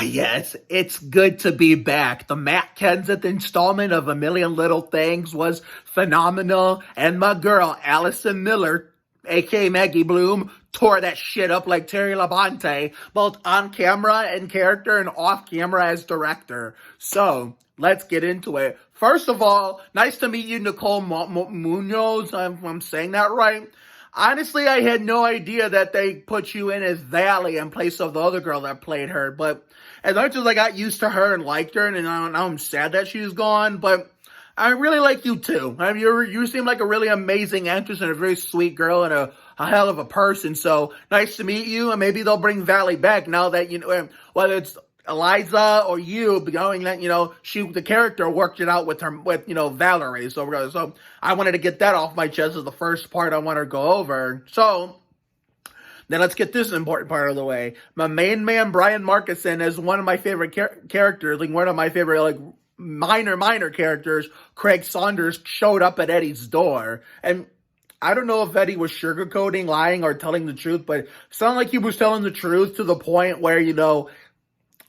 Yes, it's good to be back. The Matt Kenseth installment of A Million Little Things was phenomenal, and my girl, Allison Miller, aka Maggie Bloom, tore that shit up like Terry Labonte, both on camera and character and off camera as director. So, let's get into it. First of all, nice to meet you, Nicole Munoz, if I'm saying that right. Honestly, I had no idea that they put you in as Vali in place of the other girl that played her, but as much as I got used to her and liked her, and now I'm sad that she's gone, but I really like you too. I mean, you seem like a really amazing actress and a very sweet girl and a hell of a person, so nice to meet you, and maybe they'll bring Vali back now that, you know, whether it's Eliza or you, knowing that, you know, the character worked it out with Valerie. So I wanted to get that off my chest as the first part I want to go over. So then let's get this important part of the way. My main man, Brian Markison, is one of my favorite characters, like one of my favorite, like, minor characters. Craig Saunders showed up at Eddie's door. And I don't know if Eddie was sugarcoating, lying, or telling the truth, but it sounded like he was telling the truth to the point where, you know,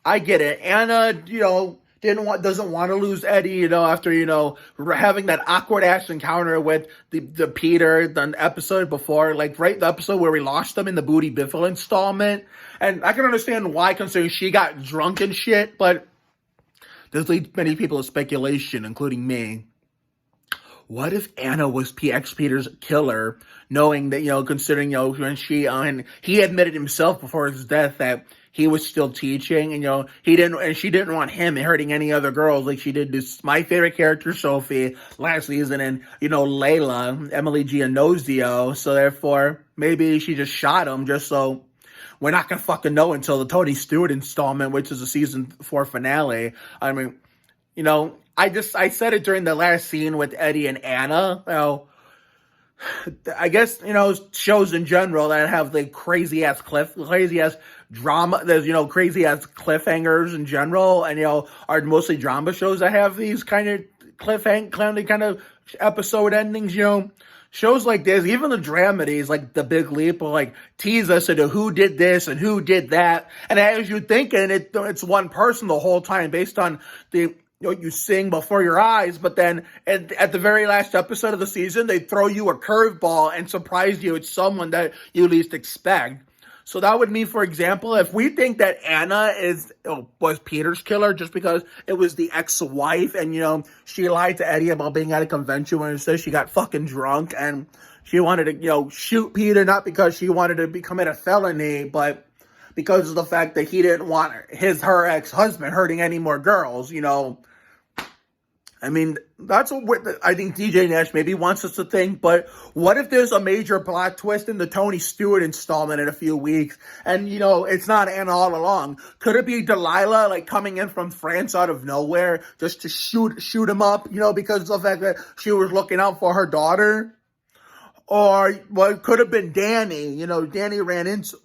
I get it. Anna, you know, doesn't want to lose Eddie, you know, after, you know, having that awkward ass encounter with the Peter, the episode before, like right the episode where we lost him in the Booty Biffle installment. And I can understand why, considering she got drunk and shit, but there's many people of speculation, including me. What if Anna was PX Peter's killer, knowing that, you know, considering, you know, when he admitted himself before his death that he was still teaching, and, you know, she didn't want him hurting any other girls like she did this, my favorite character, Sophie, last season, and, you know, Layla, Emily Giannozio, so therefore, maybe she just shot him just so we're not gonna fucking know until the Tony Stewart installment, which is the season 4 finale. I mean, you know, I said it during the last scene with Eddie and Anna, you know, I guess, you know, shows in general that have the crazy ass drama, there's, you know, crazy ass cliffhangers in general, and, you know, are mostly drama shows that have these kind of kind of episode endings, you know. Shows like this, even the dramedies, like The Big Leap, will like tease us into who did this and who did that, and as you're thinking, it's one person the whole time based on what you seeing before your eyes, but then at the very last episode of the season, they throw you a curveball and surprise you. It's someone that you least expect. So that would mean, for example, if we think that Anna was Peter's killer just because it was the ex-wife and, you know, she lied to Eddie about being at a convention when it says she got fucking drunk and she wanted to, you know, shoot Peter, not because she wanted to commit a felony, but because of the fact that he didn't want her ex-husband hurting any more girls, you know. I mean, that's what I think DJ Nash maybe wants us to think, but what if there's a major plot twist in the Tony Stewart installment in a few weeks, and, you know, it's not Anna all along? Could it be Delilah, like, coming in from France out of nowhere just to shoot him up, you know, because of the fact that she was looking out for her daughter? Or, well, it could have been Danny, you know, Danny ran into...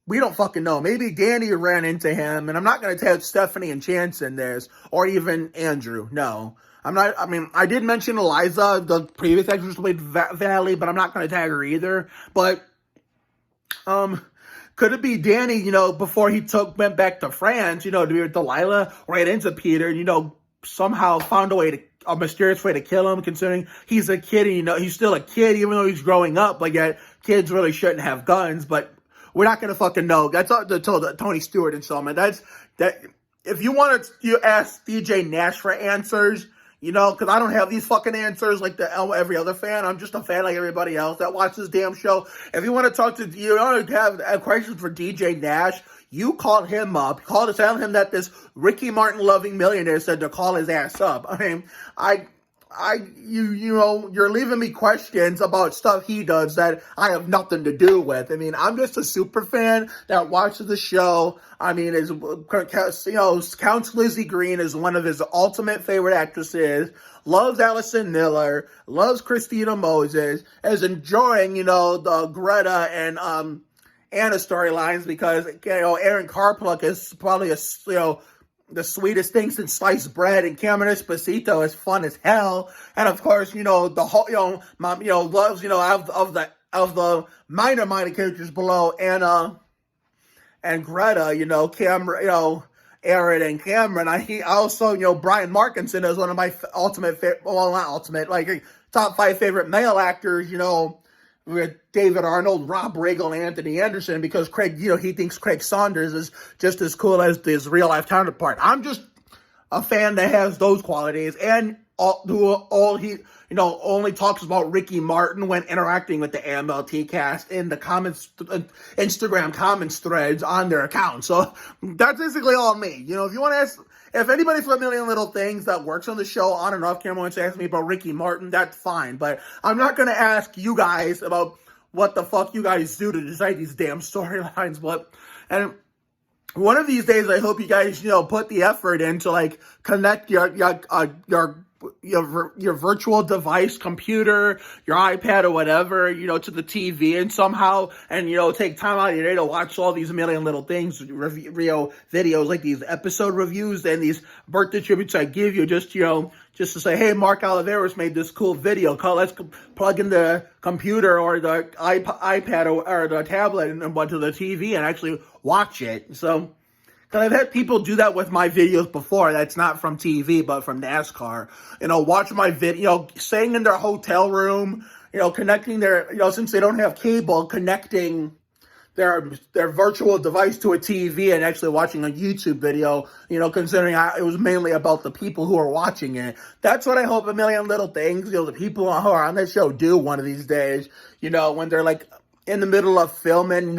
We don't fucking know. Maybe Danny ran into him, and I'm not going to tag Stephanie and Chance in this, or even Andrew. No. I'm not, I mean, I did mention Eliza, the previous actress who played Vali, but I'm not going to tag her either. But, could it be Danny, you know, before he went back to France, you know, to be with Delilah, right into Peter, and, you know, somehow found a mysterious way to kill him, considering he's a kid, and, you know, he's still a kid, even though he's growing up, but yet kids really shouldn't have guns, but we're not going to fucking know. That's until the Tony Stewart installment. If you want to, you ask DJ Nash for answers, you know, because I don't have these fucking answers like every other fan. I'm just a fan like everybody else that watches this damn show. If you want to talk to, you want to have questions for DJ Nash, you call him up. Call to tell him that this Ricky Martin loving millionaire said to call his ass up. I mean, you know, you're leaving me questions about stuff he does that I have nothing to do with. I mean, I'm just a super fan that watches the show. I mean, you know, counts Lizzie Green as one of his ultimate favorite actresses, loves Allison Miller, loves Christina Moses, is enjoying, you know, the Greta and Anna storylines because, you know, Erin Karpluk is probably the sweetest thing since sliced bread, and Cameron Esposito is fun as hell, and of course, you know, the whole, you know, mom, you know, loves, you know, of the minor characters below Anna and Greta, you know, Cameron, you know, Aaron and Cameron. I also, Brian Markinson is one of my top 5 favorite male actors, with David Arnold, Rob Riggle, and Anthony Anderson, because Craig, he thinks Craig Saunders is just as cool as his real life counterpart. I'm just a fan that has those qualities, and he only talks about Ricky Martin when interacting with the AMLT cast in the comments, Instagram comments threads on their account. So that's basically all me. If you want to ask, if anybody from A Million Little Things that works on the show on and off camera wants to ask me about Ricky Martin, that's fine. But I'm not going to ask you guys about what the fuck you guys do to decide these damn storylines. And one of these days, I hope you guys, put the effort in to connect your virtual device, computer, your iPad or whatever, to the TV and somehow, and, take time out of your day to watch all these A Million Little Things videos, like these episode reviews and these birthday tributes I give you, just to say, hey, Mark Oliveros made this cool video. Let's plug in the computer or the iPad or the tablet and to the TV and actually watch it. So, because I've had people do that with my videos before. That's not from TV, but from NASCAR. Watch my video, staying in their hotel room, connecting their, since they don't have cable, connecting their virtual device to a TV and actually watching a YouTube video, considering it was mainly about the people who are watching it. That's what I hope A Million Little Things, the people who are on that show do one of these days, when they're in the middle of filming,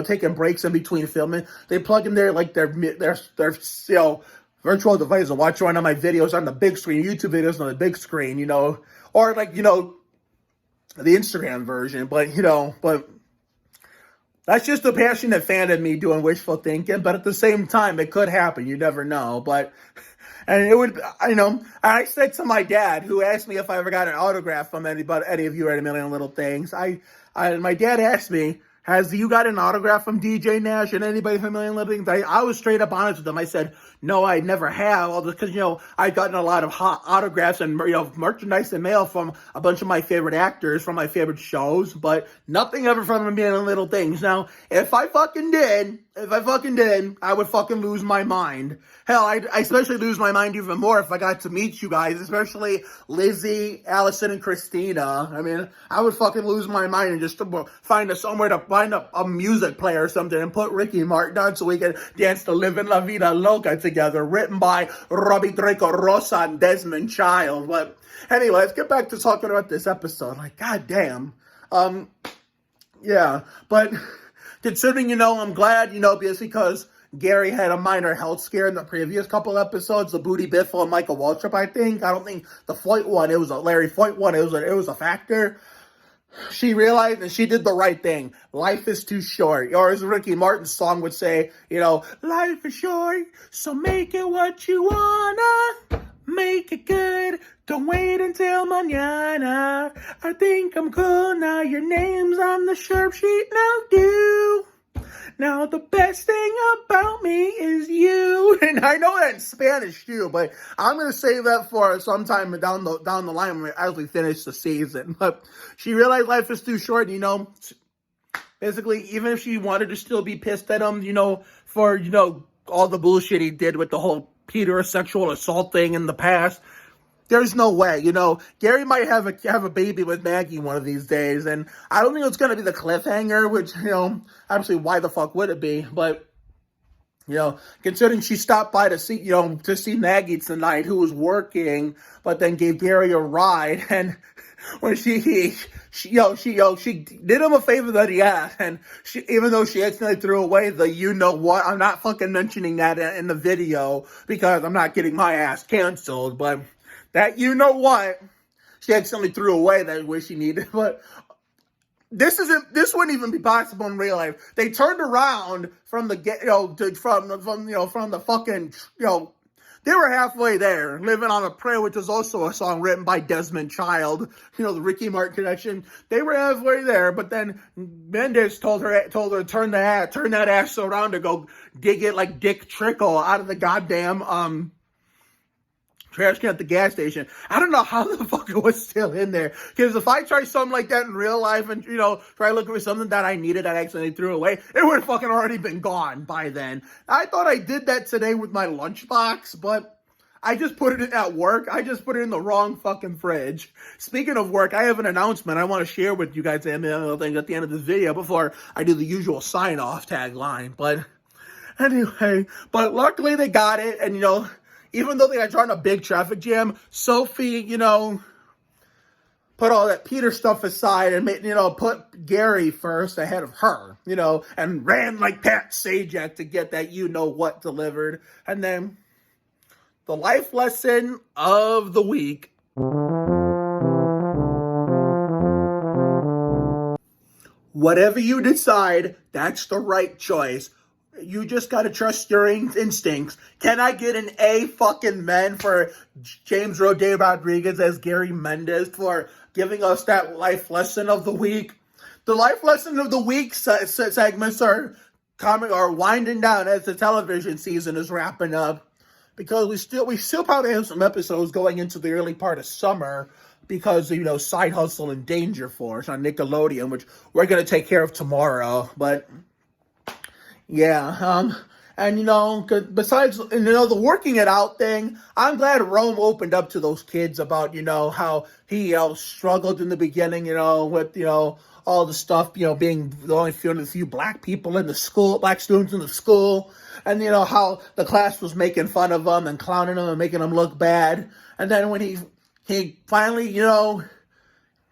taking breaks in between filming, they plug in their virtual device and watch one of my videos on the big screen, YouTube videos on the big screen, or the Instagram version. But that's just a passionate fan of me doing wishful thinking. But at the same time, it could happen. You never know. And it would, I said to my dad, who asked me if I ever got an autograph from any of you at A Million Little Things, my dad asked me, has you got an autograph from DJ Nash and anybody from A Million Little Things? I was straight up honest with him. I said, no, I never have, because, I've gotten a lot of hot autographs and, merchandise and mail from a bunch of my favorite actors from my favorite shows, but nothing ever from A Million Little Things. Now, if I fucking did, I would fucking lose my mind. Hell, I especially lose my mind even more if I got to meet you guys, especially Lizzie, Allison, and Christina. I mean, I would fucking lose my mind and just find somewhere to find a music player or something and put Ricky Martin on so we can dance to Livin' La Vida Loca together, written by Robbie Draco Rosa and Desmond Child. But anyway, let's get back to talking about this episode. Goddamn. Yeah, but considering, I'm glad, because Gary had a minor health scare in the previous couple episodes, the Booty Biffle and Michael Waltrip, I think. I don't think the Foyt one, it was a Larry Foyt one, it was a factor. She realized and she did the right thing. Life is too short. Or as Ricky Martin's song would say, life is short, so make it what you wanna. Make it good, don't wait until mañana. I think I'm cool now, your name's on the sharp sheet, now do. Now the best thing about me is you. And I know that in Spanish too, but I'm going to save that for sometime down the line as we finish the season. But she realized life is too short, basically, even if she wanted to still be pissed at him, for, all the bullshit he did with the whole Peter sexual assault thing in the past, there's no way, Gary might have a baby with Maggie one of these days, and I don't think it's going to be the cliffhanger, which, obviously, why the fuck would it be? But, considering she stopped by to see Maggie tonight, who was working, but then gave Gary a ride, and when she did him a favor that he asked, and even though she accidentally threw away the what, I'm not fucking mentioning that in the video, because I'm not getting my ass canceled, but that what, she accidentally threw away that wish she needed. But this wouldn't even be possible in real life. They turned around from the from the fucking they were halfway there. Living on a Prayer, which is also a song written by Desmond Child, the Ricky Martin connection. They were halfway there, but then Mendes told her to turn that ass around to go dig it like Dick Trickle out of the goddamn trash can at the gas station. I don't know how the fuck it was still in there. Because if I tried something like that in real life and, try looking for something that I needed I accidentally threw away, it would have fucking already been gone by then. I thought I did that today with my lunchbox, but I just put it at work. I just put it in the wrong fucking fridge. Speaking of work, I have an announcement I want to share with you guys things at the end of this video before I do the usual sign-off tagline. But anyway, luckily they got it, and, even though they got drawn a big traffic jam, Sophie, put all that Peter stuff aside and made, put Gary first ahead of her, and ran like Pat Sajak to get that what delivered. And then the life lesson of the week. Whatever you decide, that's the right choice. You just gotta trust your instincts. Can I get an A fucking men for James Roday Rodriguez as Gary Mendez for giving us that life lesson of the week? The life lesson of the week segments are winding down as the television season is wrapping up, because we still probably have some episodes going into the early part of summer because Side Hustle and Danger Force on Nickelodeon, which we're gonna take care of tomorrow, but. Yeah, and besides, the working it out thing, I'm glad Rome opened up to those kids about, how he, struggled in the beginning, with, all the stuff, being the only few black people in the school, black students in the school, and, how the class was making fun of him and clowning him and making him look bad. And then when he finally,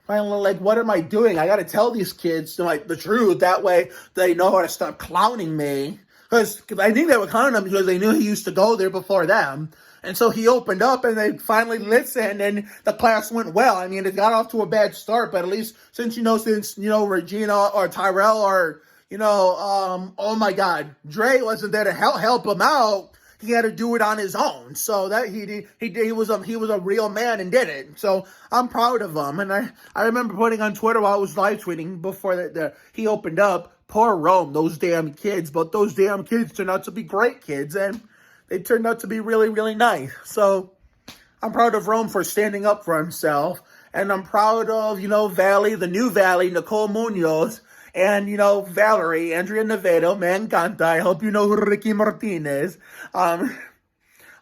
like, what am I doing? I got to tell these kids the truth. That way they know how to stop clowning me. Because I think they were clowning him because they knew he used to go there before them. And so he opened up and they finally listened and the class went well. I mean, it got off to a bad start, but at least since Regina or Tyrell or, oh my God, Dre wasn't there to help him out. He had to do it on his own. So that he was a real man and did it. So I'm proud of him. And I remember putting on Twitter while I was live tweeting before he opened up, poor Rome, those damn kids. But those damn kids turned out to be great kids, and they turned out to be really, really nice. So I'm proud of Rome for standing up for himself. And I'm proud of, Vali, the new Vali, Nicole Munoz, and, Valerie, Andrea Navedo, me encanta. I hope you know who Ricky Martinez. I'm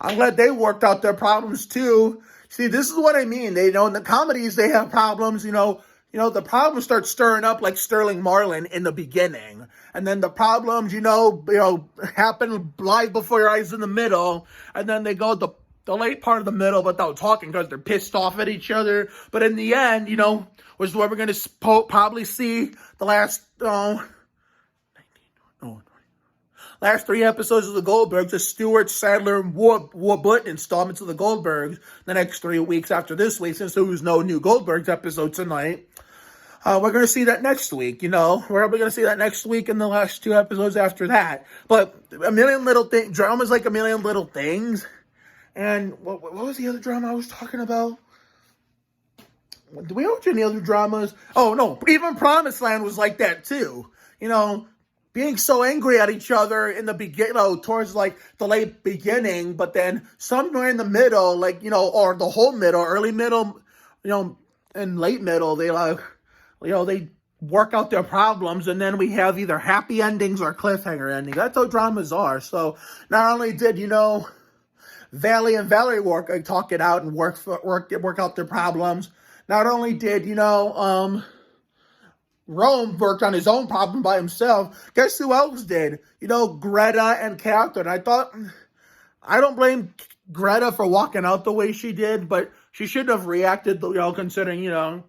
glad they worked out their problems too. See, this is what I mean. They in the comedies, they have problems, the problems start stirring up like Sterling Marlin in the beginning. And then the problems, happen live before your eyes in the middle. And then they go the late part of the middle without talking because they're pissed off at each other. But in the end, was where we're going to probably see the last 3 episodes of the Goldbergs, the Stewart, Sadler, and Wood installments of the Goldbergs, the next 3 weeks after this week, since there was no new Goldbergs episode tonight. We're going to see that next week, We're probably going to see that next week and the last 2 episodes after that. But A Million Little Things, drama's like A Million Little Things. And what was the other drama I was talking about? Do we watch any other dramas? Oh, no. Even Promised Land was like that, too. Being so angry at each other in the beginning, towards, like, the late beginning, but then somewhere in the middle, like, or the whole middle, early middle, and late middle, they, they work out their problems, and then we have either happy endings or cliffhanger endings. That's how dramas are. So, not only did, Vali and Valerie talk it out and work out their problems. Not only did, Rome worked on his own problem by himself. Guess who else did? Greta and Catherine. I don't blame Greta for walking out the way she did, but she should have reacted, considering Ed,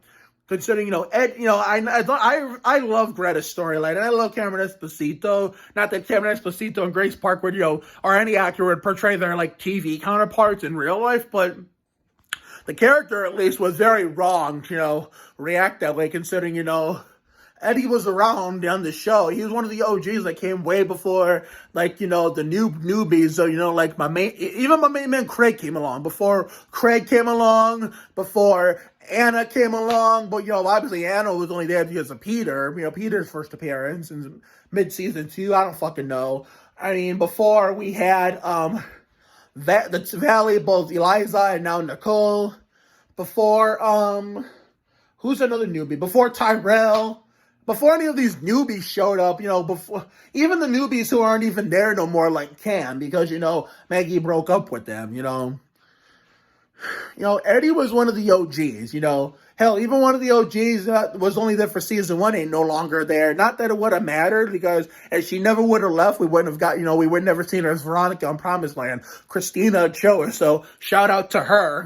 I love Greta's storyline, and I love Cameron Esposito. Not that Cameron Esposito and Grace Park would, are any accurate portray their, TV counterparts in real life, but the character, at least, was very wrong to, react that way, considering, Eddie was around on the show. He was one of the OGs that came way before, the newbies. So, my main man Craig came along. Before Craig came along, before Anna came along. But, obviously Anna was only there because of Peter. Peter's first appearance in mid-season 2. I don't fucking know. I mean, before we had, the Vali, both Eliza and now Nicole. Before, who's another newbie? Before Tyrell. Before any of these newbies showed up, before even the newbies who aren't even there no more, like Cam, because, Maggie broke up with them, Eddie was one of the OGs, Hell, even one of the OGs that was only there for season 1 ain't no longer there. Not that it would have mattered, because if she never would have left, we wouldn't have got, we would never seen her as Veronica on Promised Land. Christina Ochoa, so shout out to her,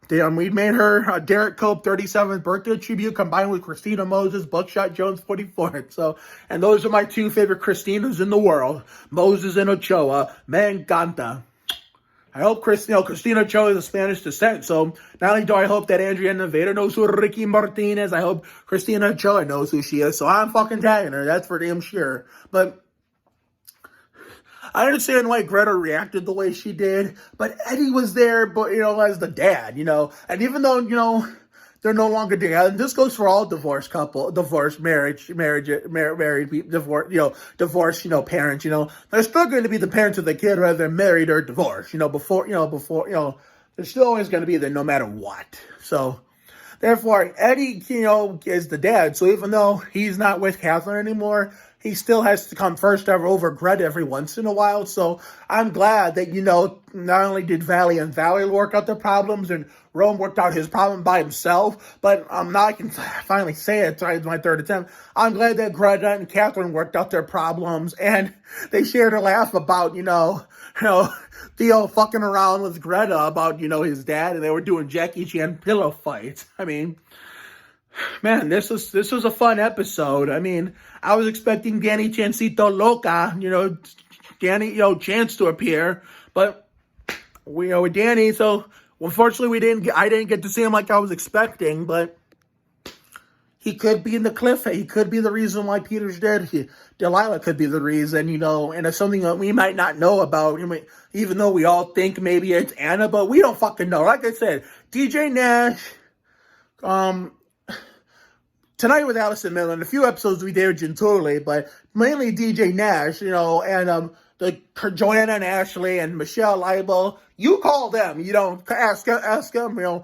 Damn, we made her Derek Cope 37th birthday tribute combined with Christina Moses, Buckshot Jones 44th. So, and those are my two favorite Christinas in the world, Moses and Ochoa. Me encanta. I hope Christina Ochoa is of Spanish descent, so not only do I hope that Andrea Nevada knows who Ricky Martinez, I hope Christina Ochoa knows who she is, so I'm fucking tagging her, that's for damn sure. But I understand why Greta reacted the way she did, but Eddie was there, but, as the dad, and even though, they're no longer together, and this goes for all divorced parents, they're still going to be the parents of the kid, whether they're married or divorced, they're still always going to be there no matter what. So, therefore, Eddie, is the dad, so even though he's not with Catherine anymore, he still has to come first ever over Greta every once in a while. So I'm glad that, not only did Vali and Vali work out their problems and Rome worked out his problem by himself, but now I can finally say it, sorry, it's my third attempt. I'm glad that Greta and Catherine worked out their problems and they shared a laugh about, Theo fucking around with Greta about, his dad, and they were doing Jackie Chan pillow fights. I mean, man, this was a fun episode. I mean, I was expecting Danny Chancito Loca, Danny, Chance to appear, but with Danny, so unfortunately I didn't get to see him like I was expecting, but he could be in the cliff. He could be the reason why Peter's dead. Delilah could be the reason, and it's something that we might not know about, even though we all think maybe it's Anna, but we don't fucking know. Like I said, DJ Nash, tonight with Allison Miller, in a few episodes we did Gentuli, but mainly DJ Nash, and Joanna and Ashley and Michelle Leibel. You call them, ask them, I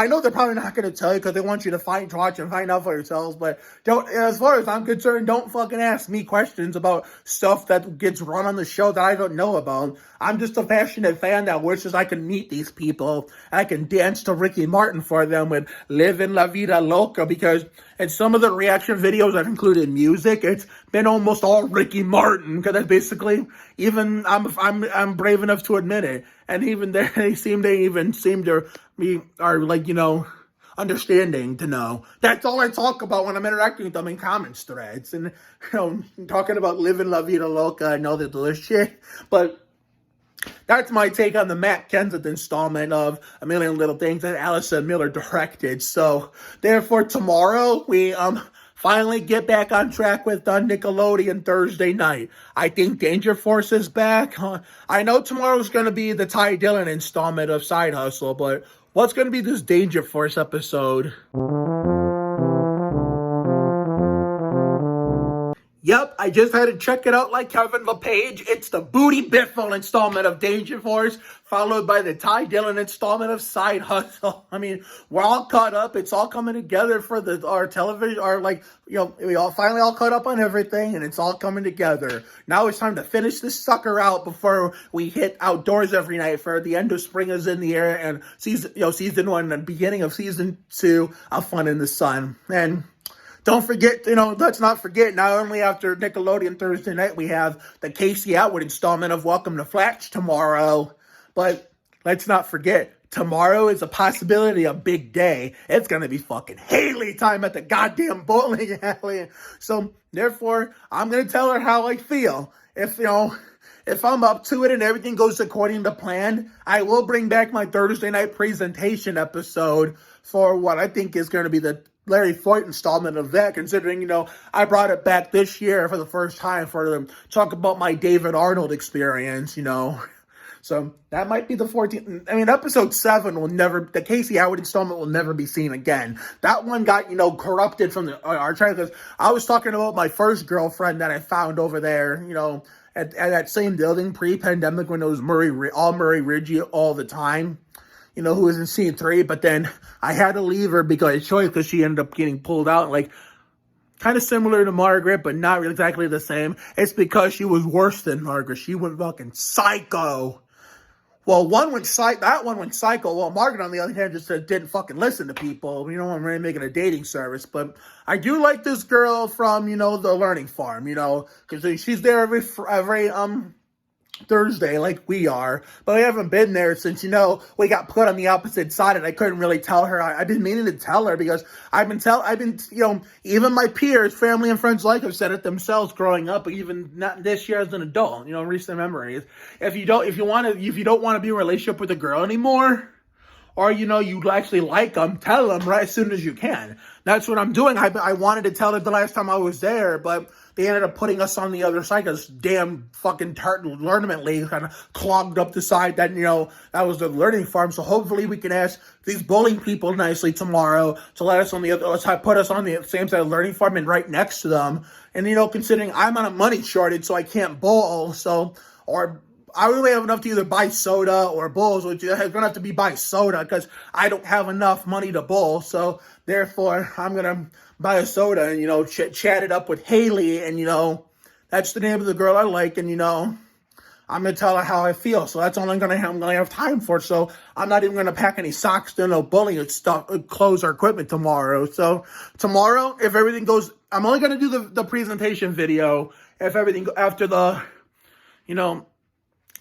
know they're probably not going to tell you because they want you to watch and find out for yourselves, but as far as I'm concerned, don't fucking ask me questions about stuff that gets run on the show that I don't know about. I'm just a passionate fan that wishes I could meet these people. I can dance to Ricky Martin for them with Livin' La Vida Loca, because in some of the reaction videos that included music, it's been almost all Ricky Martin, because that's basically, even I'm brave enough to admit it. And even they seem to be understanding to know. That's all I talk about when I'm interacting with them in comments threads. And, talking about Living La Vida Loca, I know that there's shit. But that's my take on the Matt Kenseth installment of A Million Little Things that Allison Miller directed. So, therefore, tomorrow, we finally get back on track with Nickelodeon Thursday night. I think Danger Force is back. I know tomorrow's going to be the Ty Dillon installment of Side Hustle, but what's going to be this Danger Force episode? Yep, I just had to check it out like Kevin LePage. It's the Booty Biffle installment of Danger Force, followed by the Ty Dillon installment of Side Hustle. I mean, we're all caught up. It's all coming together for our television, we all finally all caught up on everything, and it's all coming together. Now it's time to finish this sucker out before we hit outdoors every night for the end of spring is in the air, and season 1 and beginning of season 2 of Fun in the Sun. And don't forget, let's not forget, not only after Nickelodeon Thursday night, we have the Casey Atwood installment of Welcome to Flatch tomorrow. But let's not forget, tomorrow is a possibility, a big day. It's going to be fucking Hayley time at the goddamn bowling alley. So, therefore, I'm going to tell her how I feel. If I'm up to it and everything goes according to plan, I will bring back my Thursday night presentation episode for what I think is going to be the Larry Foyt installment of that, considering, I brought it back this year for the first time for them talk about my David Arnold experience, So that might be the 14th. I mean, episode 7 the Casey Atwood installment will never be seen again. That one got, corrupted from the archive, because I was talking about my first girlfriend that I found over there, at that same building pre-pandemic when it was Murray Ridge all the time. You know, who was in scene 3, but then I had to leave her because she ended up getting pulled out. Like, kind of similar to Margaret, but not exactly the same. It's because she was worse than Margaret. She went fucking psycho. Well, that one went psycho. Well, Margaret, on the other hand, just didn't fucking listen to people. You know, I'm really making a dating service. But I do like this girl from, you know, the Learning Farm, you know, because she's there every Thursday like we are, but I haven't been there since, you know, we got put on the opposite side, and I couldn't really tell her. I didn't mean to tell her because I've been, you know, even my peers, family and friends like have said it themselves growing up, even not this year as an adult, you know, recent memories. If you don't want to be in a relationship with a girl anymore, or, you know, you actually like them, tell them right as soon as you can. That's what I'm doing. I wanted to tell her the last time I was there, but they ended up putting us on the other side because damn fucking tournament league kind of clogged up the side that, you know, that was the Learning Farm. So hopefully we can ask these bowling people nicely tomorrow to let us on the other side, put us on the same side of the Learning Farm and right next to them. And, you know, considering I'm on a money shortage, so I can't bowl, so, or I really have enough to either buy soda or bowls, which is going to have to be buy soda because I don't have enough money to bowl. So therefore, I'm going to buy a soda and, you know, chat it up with Hayley. And, you know, that's the name of the girl I like. And, you know, I'm going to tell her how I feel. So that's all I'm going to have time for. So I'm not even going to pack any socks, no bowling stuff, clothes or equipment tomorrow. So tomorrow, if everything goes, I'm only going to do the presentation video if everything, after the, you know,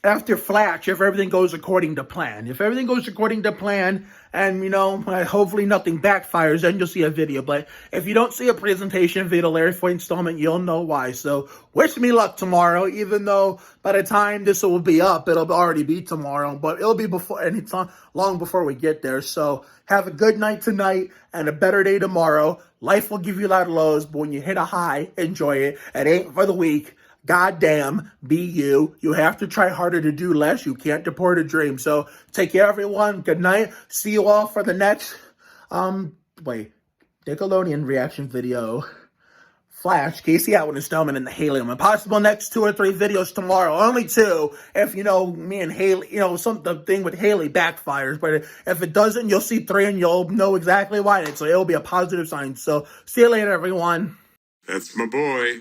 after Flatch, if everything goes according to plan. If everything goes according to plan and, you know, hopefully nothing backfires, then you'll see a video. But if you don't see a presentation video, Larry, for Installment, you'll know why. So wish me luck tomorrow, even though by the time this will be up, it'll already be tomorrow. But it'll be before, and it's long before we get there. So have a good night tonight and a better day tomorrow. Life will give you a lot of lows, but when you hit a high, enjoy it. It ain't for the weak. Goddamn, be you. You have to try harder to do less. You can't deport a dream. So take care, everyone. Good night. See you all for the next, Nickelodeon reaction video. Flatch, Casey Atwood, Installment, and the Hayley. And possible next 2 or 3 videos tomorrow. Only 2 if, you know, me and Hayley, you know, the thing with Hayley backfires. But if it doesn't, you'll see 3 and you'll know exactly why. So it'll be a positive sign. So see you later, everyone. That's my boy.